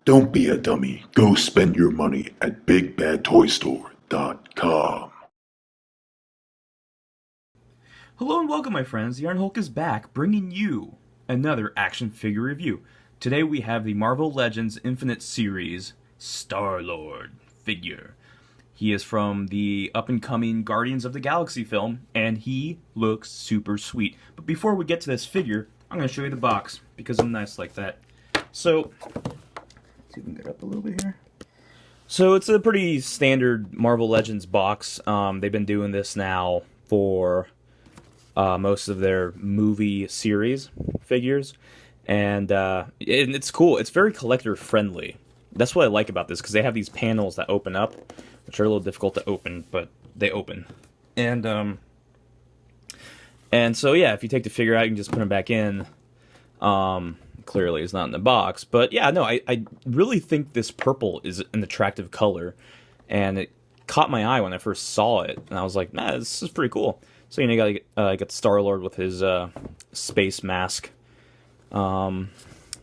Don't be a dummy. Go spend your money at BigBadToyStore.com. Hello and welcome, my friends. The Iron Hulk is back, bringing you another action figure review. Today we have the Marvel Legends Infinite Series Star-Lord figure. He is from the up-and-coming Guardians of the Galaxy film, and he looks super sweet. But before we get to this figure, I'm going to show you the box, because I'm nice like that. So, let's see if we can get up a little bit here. So it's a pretty standard Marvel Legends box. They've been doing this now for most of their movie series figures, and it's cool. It's very collector friendly. That's what I like about this, because they have these panels that open up, which are a little difficult to open, but they open. And so yeah, if you take the figure out, you can just put them back in. Clearly it's not in the box, but yeah, no, I really think this purple is an attractive color, and it caught my eye when I first saw it, and I was like, nah, this is pretty cool. So, you got the Star-Lord with his space mask, little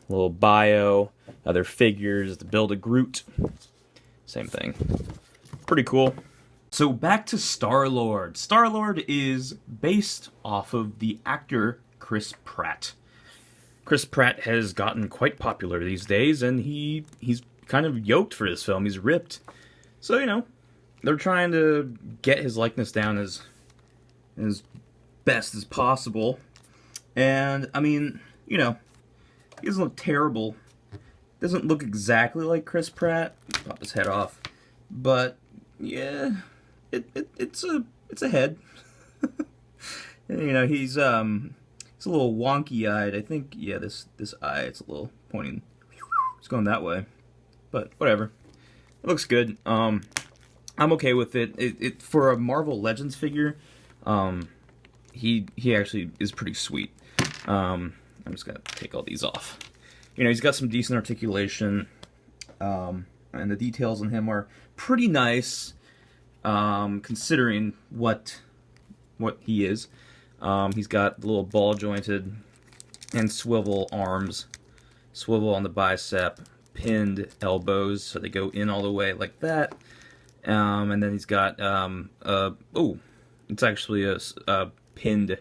bio, other figures, the Build-A-Groot, same thing. Pretty cool. So back to Star-Lord. Star-Lord is based off of the actor Chris Pratt. Chris Pratt has gotten quite popular these days, and he's kind of yoked for this film. He's ripped. So, they're trying to get his likeness down as best as possible. And, I mean, he doesn't look terrible. Doesn't look exactly like Chris Pratt. Pop his head off. But, yeah, it's a head. And, he's a little wonky-eyed. I think, yeah, this eye, it's a little pointing. It's going that way. But, whatever. It looks good. I'm okay with it. It for a Marvel Legends figure, he actually is pretty sweet. I'm just gonna take all these off. He's got some decent articulation, and the details on him are pretty nice, considering what he is. He's got the little ball jointed and swivel arms, swivel on the bicep, pinned elbows, so they go in all the way like that. And then he's got it's actually a pinned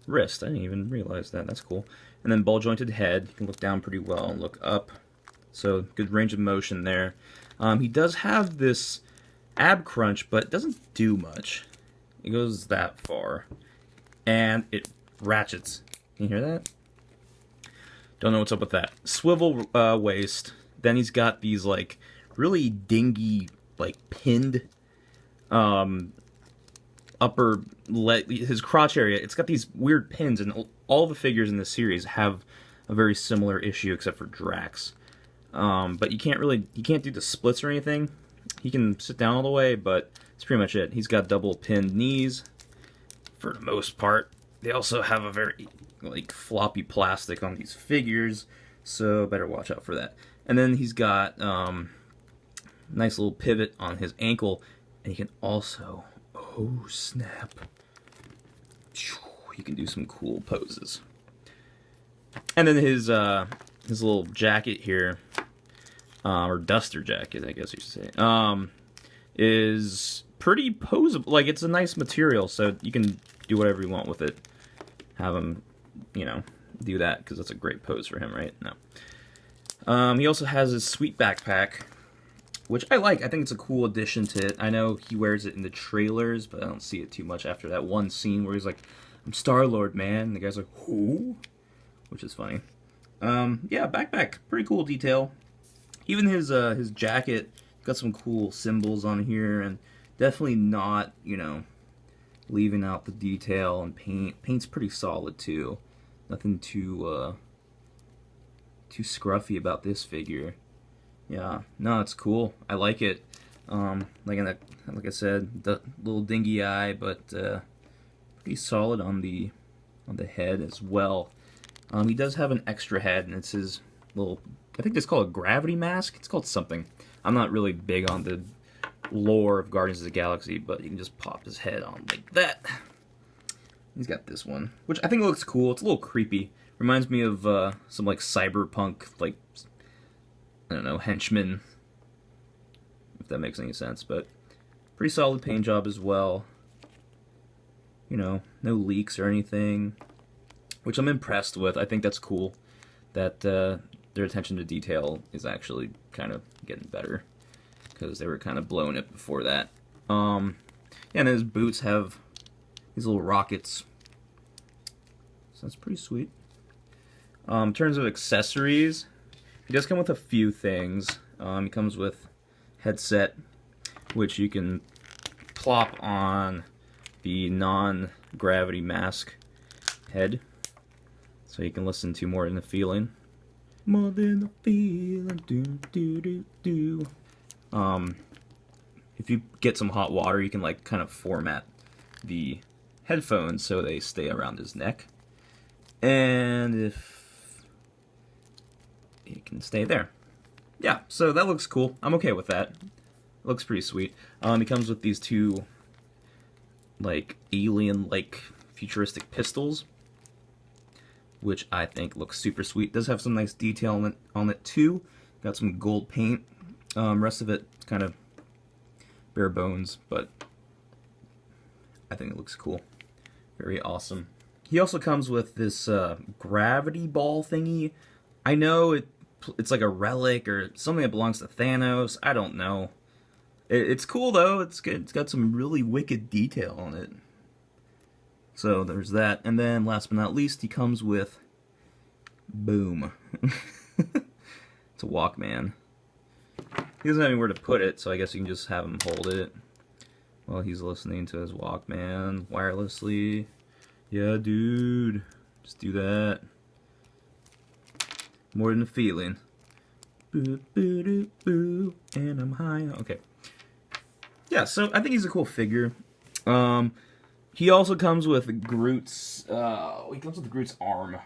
wrist. I didn't even realize that. That's cool. And then ball jointed head. You can look down pretty well and look up. So good range of motion there. He does have this ab crunch, but it doesn't do much. It goes that far. And it ratchets. Can you hear that? Don't know what's up with that. Swivel waist. Then he's got these like really dingy, like pinned upper leg, his crotch area. It's got these weird pins, and all the figures in this series have a very similar issue, except for Drax. But you can't do the splits or anything. He can sit down all the way, but that's pretty much it. He's got double pinned knees for the most part. They also have a very like floppy plastic on these figures, so better watch out for that. And then he's got nice little pivot on his ankle, and he can also, oh snap, he can do some cool poses. And then his little jacket here, or duster jacket, I guess you should say, is pretty poseable. Like, it's a nice material, so you can do whatever you want with it. Have him, do that, because that's a great pose for him, right? No. He also has his sweet backpack, which I like. I think it's a cool addition to it. I know he wears it in the trailers, but I don't see it too much after that one scene where he's like, I'm Star-Lord, man. And the guy's like, who? Which is funny. Yeah, backpack. Pretty cool detail. Even his jacket got some cool symbols on here, and definitely not, leaving out the detail and paint. Paint's pretty solid, too. Nothing too scruffy about this figure. Yeah, no, it's cool. I like it. Like I said, the little dingy eye, but pretty solid on the head as well. He does have an extra head, and it's his little, I think it's called a gravity mask. It's called something. I'm not really big on the lore of Guardians of the Galaxy, but you can just pop his head on like that. He's got this one, which I think looks cool. It's a little creepy. Reminds me of some like cyberpunk, like I don't know, henchman, if that makes any sense, but pretty solid paint job as well. You know, no leaks or anything, which I'm impressed with. I think that's cool that their attention to detail is actually kind of getting better, because they were kind of blowing it before that. Yeah, and his boots have these little rockets, so that's pretty sweet. In terms of accessories, he does come with a few things. He comes with headset, which you can plop on the non-gravity mask head, so you can listen to More Than the Feeling. More than the feeling, do do do do. If you get some hot water, you can like kind of format the headphones so they stay around his neck, and if it can stay there. Yeah, so that looks cool. I'm okay with that. Looks pretty sweet. He comes with these two like alien-like futuristic pistols, which I think looks super sweet. Does have some nice detail on it too. Got some gold paint. Rest of it kind of bare bones, but I think it looks cool. Very awesome. He also comes with this gravity ball thingy. I know it's like a relic or something that belongs to Thanos. I don't know. It's cool though. It's good. It's got some really wicked detail on it. So there's that. And then last but not least, he comes with boom. It's a Walkman. He doesn't have anywhere to put it, so I guess you can just have him hold it while he's listening to his Walkman wirelessly. Yeah, dude. Just do that. More Than a Feeling. Boo, boo, doo, boo, and I'm high. Okay. Yeah, so I think he's a cool figure. He also comes with Groot's, he comes with Groot's arm. I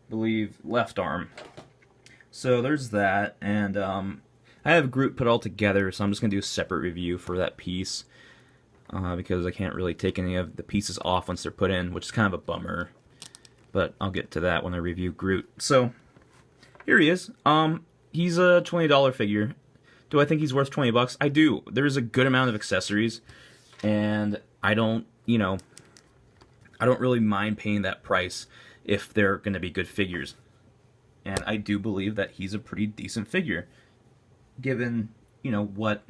believe left arm. So there's that, and I have Groot put all together, so I'm just going to do a separate review for that piece, because I can't really take any of the pieces off once they're put in, which is kind of a bummer, but I'll get to that when I review Groot. So, here he is. He's a $20 figure. Do I think he's worth 20 bucks? I do. There's a good amount of accessories, and I don't really mind paying that price if they're going to be good figures. And I do believe that he's a pretty decent figure, given, what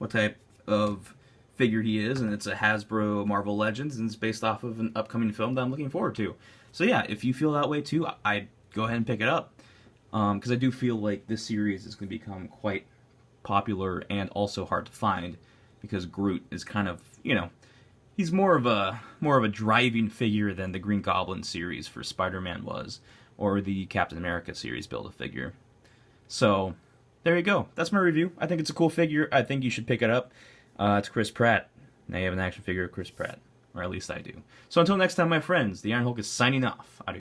type of figure he is, and it's a Hasbro Marvel Legends, and it's based off of an upcoming film that I'm looking forward to. So yeah, if you feel that way too, I'd go ahead and pick it up, because I do feel like this series is going to become quite popular and also hard to find, because Groot is kind of, he's more of a driving figure than the Green Goblin series for Spider-Man was, or the Captain America series Build-A-Figure. So, there you go. That's my review. I think it's a cool figure. I think you should pick it up. It's Chris Pratt. Now you have an action figure of Chris Pratt. Or at least I do. So until next time, my friends, the Iron Hulk is signing off. Adios.